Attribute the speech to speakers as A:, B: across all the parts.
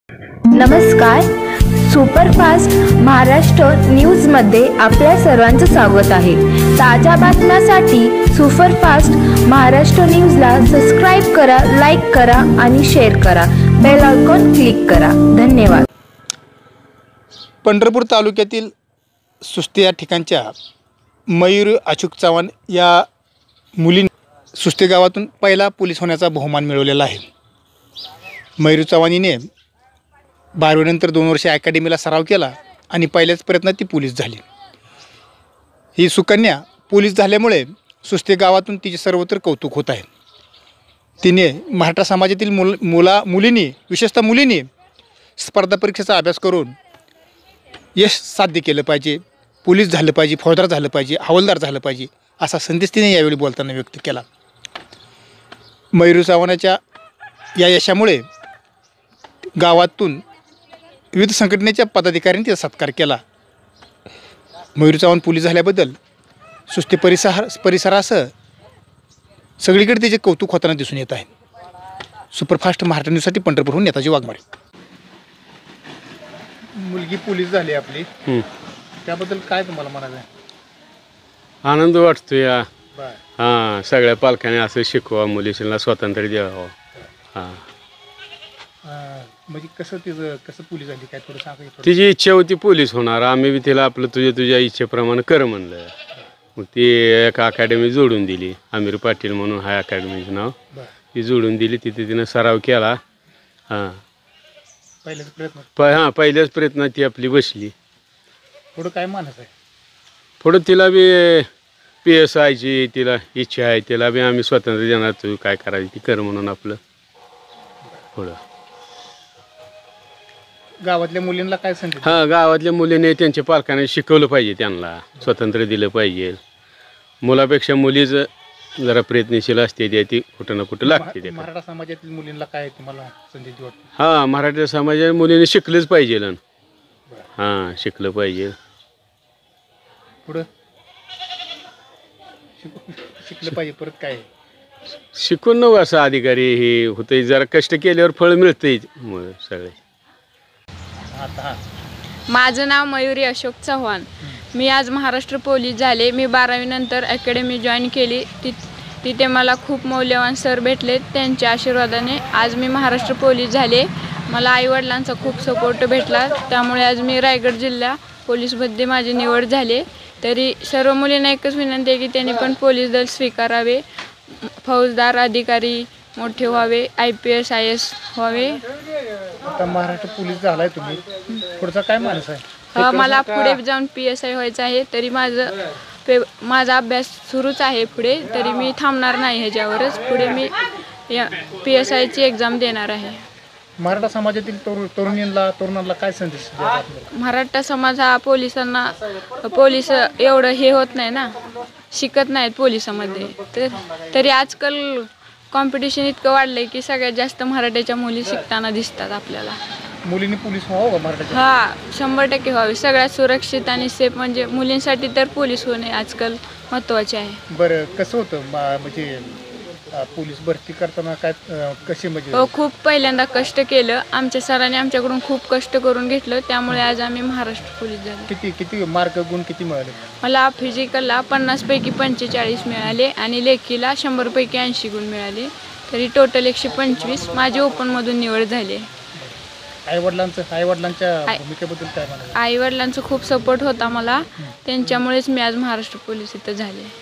A: नमस्कार, सुपरफास्ट महाराष्ट्र न्यूजमध्ये आपल्या सर्वांचं स्वागत आहे। ताज्या बातम्यांसाठी सुपरफास्ट महाराष्ट्र न्यूजला सबस्क्राइब करा, लाईक करा आणि शेअर करा। बेल आयकॉन क्लिक करा। धन्यवाद।
B: पंढरपूर तालुक्यातील सुस्ते या ठिकाणच्या मयूर अशोक चव्हाण या मुलीने सुस्ते गावातून पहिला पोलीस होण्याचा बहुमान मिळवलेला आहे। मयूर चव्हाणीने 12वी नंतर 2 वर्ष अकॅडमीला सराव केला आणि पहिल्याच प्रयत्नात ती पोलीस झाली। ही सुकन्या पोलीस झाल्यामुळे सुस्ते गावातून तिचे सर्वत्र कौतुक होत आहे। तिने मराठा समाजातील मुलींनी विशेषतः मुलींनी स्पर्धा परीक्षेचा अभ्यास करून यश साध्य केलं पाहिजे, पोलीस झालं पाहिजे, फौजदार झालं पाहिजे, हवालदार झालं पाहिजे असा संदेश तिने यावेळी बोलताना व्यक्त केला। मयूर चव्हाणाच्या या यशामुळे गावातून विविध संघटनेच्या पदाधिकाऱ्यांनी तिचा सत्कार केला। मयूर चव्हाण पोलीस झाल्याबद्दल सुस्ते परिसरासह सगळीकडे त्याचे कौतुक होताना दिसून येत आहे। सुपरफास्ट महाराष्ट्र न्यूजसाठी पंढरपूरहून नेताजी वाघमारे। मुलगी पोलीस झाली आपली, त्याबद्दल काय तुम्हाला म्हणायचं आहे?
C: आनंद वाटतो या हां, सगळ्या पालकांनी असं शिकवा, मुलीला स्वातंत्र्य द्यावं। हां,
B: म्हणजे कसं पोलीस झाली काय थोडं सांगा।
C: तिची इच्छा होती पोलीस होणार, आम्ही बी तिला आपलं तुझ्या इच्छेप्रमाणे कर म्हणलं। मग ती एका अकॅडमी जोडून दिली, आमिर पाटील म्हणून हा अकॅडमीचं नाव, ती जोडून दिली। तिथे तिनं सराव केला। हां, पहिल्याच प्रयत्नात ती आपली बसली।
B: पुढं काय मानस आहे?
C: पुढं तिला बी PSIची तिला इच्छा आहे, तिला बी आम्ही स्वातंत्र्य देणार, तू काय करायची ती कर म्हणून आपलं पुढं।
B: गावातल्या मुलींना काय संदेश?
C: हां, गावातल्या मुलीने त्यांच्या पालकांनी शिकवलं पाहिजे, त्यांना स्वातंत्र्य दिलं पाहिजे। मुलापेक्षा मुलीच जरा प्रयत्नशील असते, ती कुठं ना कुठं लागते।
B: मराठा समाजातील मुलींना काय तुम्हाला संदेश वाटतो?
C: हां, मराठा समाजाच्या मुलीने शिकलंच पाहिजे। हां, शिकलं पाहिजे।
B: पुढं शिकलं पाहिजे। परत काय
C: शिकून नव असं अधिकारी हे होतं, जरा कष्ट केल्यावर फळ मिळतंय सगळे।
D: माझं नाव मयूरी अशोक चव्हाण। मी आज महाराष्ट्र पोलीस झाले। मी 12वी नंतर अकॅडमी जॉईन केली। तिथे मला खूप मौल्यवान सर भेटले, त्यांच्या आशीर्वादाने आज मी महाराष्ट्र पोलीस झाले। मला आईवडिलांचा खूप सपोर्ट भेटला, त्यामुळे आज मी रायगड जिल्हा पोलीसमध्ये माझी निवड झाली। तरी सर्व मुलींना एकच विनंती आहे की त्यांनी पण पोलीस दल स्वीकारावे, फौजदार अधिकारी मोठे व्हावे, IPS IAS व्हावे।
B: आता महाराष्ट्र पोलीस झालाय तुम्ही, पुढचा काय मानस आहे?
D: मला पुढे जाऊन PSI व्हायचं आहे। तरी माझा अभ्यास सुरूच आहे पुढे, तरी मी थांबणार नाही ह्याच्यावरच। पुढे मी PSIची एक्झाम देणार आहे।
B: मराठा समाजातील तरुणांना काय संदेश द्यायचा?
D: मराठा समाज हा पोलीस एवढं हे होत नाही ना, शिकत नाहीत पोलिसामध्ये। तरी आजकाल कॉम्पिटिशन इतकं वाढलंय की सगळ्यात जास्त मराठ्याच्या मुली शिकताना दिसतात आपल्याला।
B: मुलींनी पोलीस व्हावं मराठा?
D: हां, 100% व्हावे। सगळ्यात सुरक्षित आणि सेफ म्हणजे मुलींसाठी तर पोलीस होणे आजकाल महत्त्वाचे आहे।
B: बरं, कसं होतं म्हणजे पोलीस भरती करताना काय कसे म्हणजे?
D: हो, खूप पहिल्यांदा कष्ट केलं। आमच्या सरांनी आमच्याकडून खूप कष्ट करून घेतलं, त्यामुळे आज आम्ही महाराष्ट्र पोलीस झाले।
B: किती मार्क गुण किती मिळाले?
D: मला फिजिकलला 50 पैकी 45 मिळाले आणि लेखीला 100 पैकी 80 गुण मिळाले। तरी टोटल 125 माझी ओपनमधून निवड झाली।
B: आईवडिलांच्या भूमिकेबद्दल काय म्हणाल?
D: आईवडिलांचा खूप सपोर्ट होता मला, त्यांच्यामुळेच मी आज महाराष्ट्र पोलीस इथं झाले।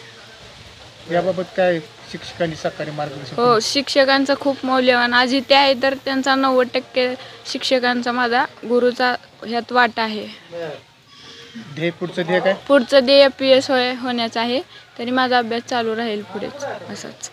B: याबाबत काय शिक्षकांनी सहकारी मार्गदर्शन?
D: हो, शिक्षकांचा खूप मौल्यवान आज इथे आहे, तर त्यांचा 90% शिक्षकांचा माझा गुरुचा ह्यात वाटा आहे।
B: पुढचं ध्येय काय?
D: पुढचं ध्येय PS होण्याचं आहे, तरी माझा अभ्यास चालू राहील पुढेच असंच।